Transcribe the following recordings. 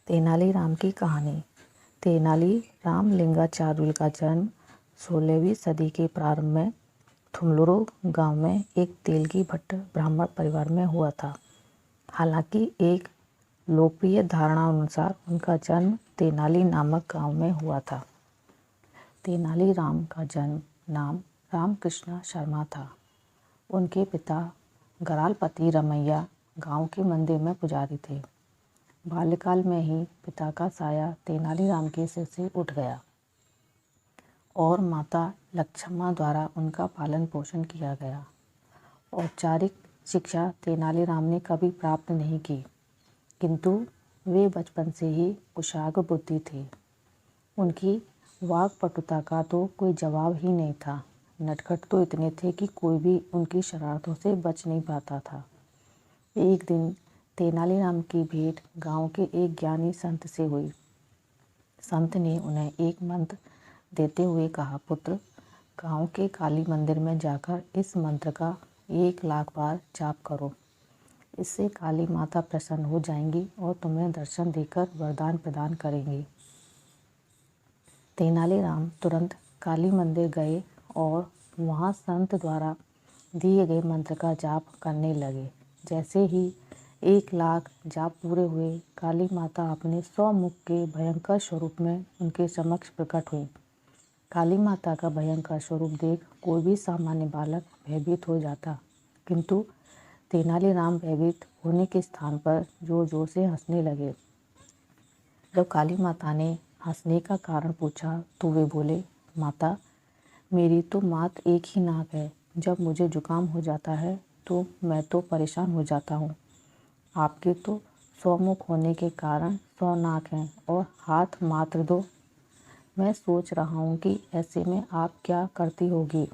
तेनालीराम की कहानी। तेनाली रामलिंगाचार्युल का जन्म 16वीं सदी के प्रारंभ में थुमलुरु गांव में एक तेलगी भट्ट ब्राह्मण परिवार में हुआ था। हालांकि एक लोकप्रिय धारणा अनुसार उनका जन्म तेनाली नामक गांव में हुआ था। तेनालीराम का जन्म नाम रामकृष्ण शर्मा था। उनके पिता गरालपति रमैया गांव के मंदिर में पुजारी थे। बाल्यकाल में ही पिता का साया तेनालीराम के सिर से उठ गया और माता लक्ष्मम्मा द्वारा उनका पालन पोषण किया गया। औपचारिक शिक्षा तेनालीराम ने कभी प्राप्त नहीं की, किंतु वे बचपन से ही कुशाग्र बुद्धि थे। उनकी वाक्पटुता का तो कोई जवाब ही नहीं था। नटखट तो इतने थे कि कोई भी उनकी शरारतों से बच नहीं पाता था। एक दिन तेनालीराम की भेंट गांव के एक ज्ञानी संत से हुई। संत ने उन्हें एक मंत्र देते हुए कहा, पुत्र, गांव के काली मंदिर में जाकर इस मंत्र का 1,00,000 बार जाप करो। इससे काली माता प्रसन्न हो जाएंगी और तुम्हें दर्शन देकर वरदान प्रदान करेंगी। तेनालीराम तुरंत काली मंदिर गए और वहां संत द्वारा दिए गए मंत्र का जाप करने लगे। जैसे ही 1,00,000 जाप पूरे हुए, काली माता अपने 100 मुख के भयंकर स्वरूप में उनके समक्ष प्रकट हुई। काली माता का भयंकर स्वरूप देख कोई भी सामान्य बालक भयभीत हो जाता, किंतु तेनालीराम भयभीत होने के स्थान पर जोर जोर से हंसने लगे। जब काली माता ने हंसने का कारण पूछा तो वे बोले, माता, मेरी तो मात्र एक ही नाक है। जब मुझे जुकाम हो जाता है तो मैं तो परेशान हो जाता हूँ। आपके तो 100 मुख होने के कारण 100 नाक हैं और हाथ मात्र 2। मैं सोच रहा हूँ कि ऐसे में आप क्या करती होगी।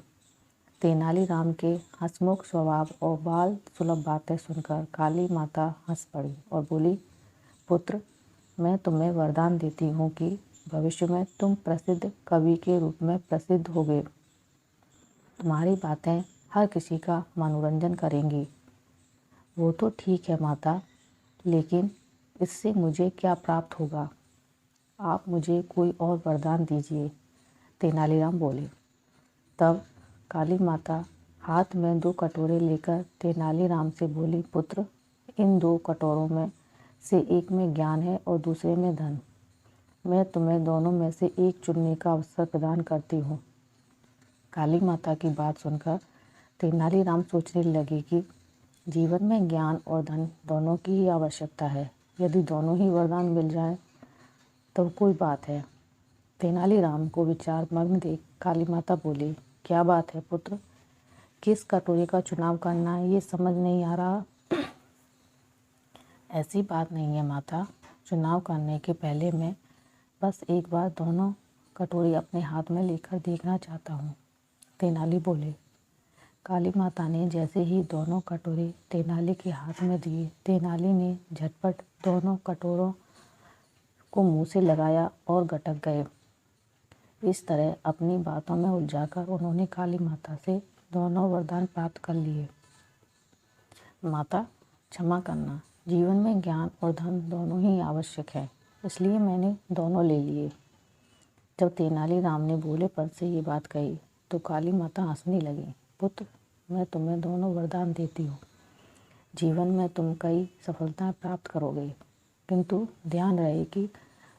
तेनालीराम के हंसमुख स्वभाव और बाल सुलभ बातें सुनकर काली माता हंस पड़ी और बोली, पुत्र, मैं तुम्हें वरदान देती हूँ कि भविष्य में तुम प्रसिद्ध कवि के रूप में प्रसिद्ध होगे। तुम्हारी बातें हर किसी का मनोरंजन करेंगी। वो तो ठीक है माता, लेकिन इससे मुझे क्या प्राप्त होगा? आप मुझे कोई और वरदान दीजिए। तेनालीराम बोले। तब काली माता हाथ में 2 कटोरे लेकर तेनालीराम से बोली, पुत्र, इन 2 कटोरों में से एक में ज्ञान है और दूसरे में धन। मैं तुम्हें दोनों में से एक चुनने का अवसर प्रदान करती हूँ। काली माता की बात सुनकर तेनालीराम सोचने लगे कि जीवन में ज्ञान और धन दोनों की ही आवश्यकता है। यदि दोनों ही वरदान मिल जाए तो कोई बात है। तेनालीराम को विचार मग्न देख काली माता बोली, क्या बात है पुत्र, किस कटोरे का चुनाव करना है ये समझ नहीं आ रहा। ऐसी बात नहीं है माता, चुनाव करने के पहले मैं बस एक बार दोनों कटोरे अपने हाथ में लेकर देखना चाहता हूँ। तेनाली बोले। काली माता ने जैसे ही दोनों कटोरे तेनाली के हाथ में दिए, तेनाली ने झटपट दोनों कटोरों को मुंह से लगाया और गटक गए। इस तरह अपनी बातों में उलझाकर उन्होंने काली माता से दोनों वरदान प्राप्त कर लिए। माता, क्षमा करना, जीवन में ज्ञान और धन दोनों ही आवश्यक है, इसलिए मैंने दोनों ले लिए। जब तेनालीराम ने भोलेपन से ये बात कही तो काली माता हंसने लगी। पुत्र, मैं तुम्हें दोनों वरदान देती हूँ। जीवन में तुम कई सफलताएं प्राप्त करोगे, किंतु ध्यान रहे कि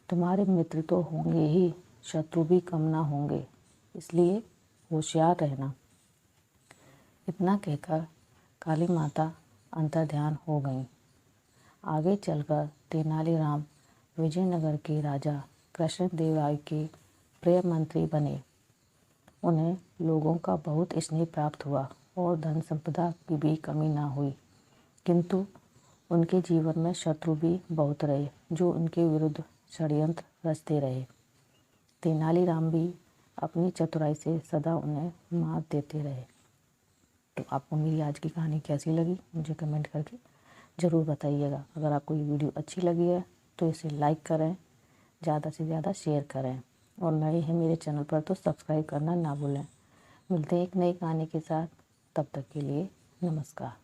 तुम्हारे मित्र तो होंगे ही, शत्रु भी कम ना होंगे, इसलिए होशियार रहना। इतना कहकर काली माता अंतर्ध्यान हो गईं। आगे चलकर तेनालीराम विजयनगर के राजा कृष्णदेव राय के प्रिय मंत्री बने। उन्हें लोगों का बहुत स्नेह प्राप्त हुआ और धन संपदा की भी कमी ना हुई, किंतु उनके जीवन में शत्रु भी बहुत रहे जो उनके विरुद्ध षड्यंत्र रचते रहे। तेनालीराम भी अपनी चतुराई से सदा उन्हें मात देते रहे। तो आपको मेरी आज की कहानी कैसी लगी मुझे कमेंट करके ज़रूर बताइएगा। अगर आपको ये वीडियो अच्छी लगी है तो इसे लाइक करें, ज़्यादा से ज़्यादा शेयर करें और नए हैं मेरे चैनल पर तो सब्सक्राइब करना ना भूलें। मिलते हैं एक नई कहानी के साथ, तब तक के लिए नमस्कार।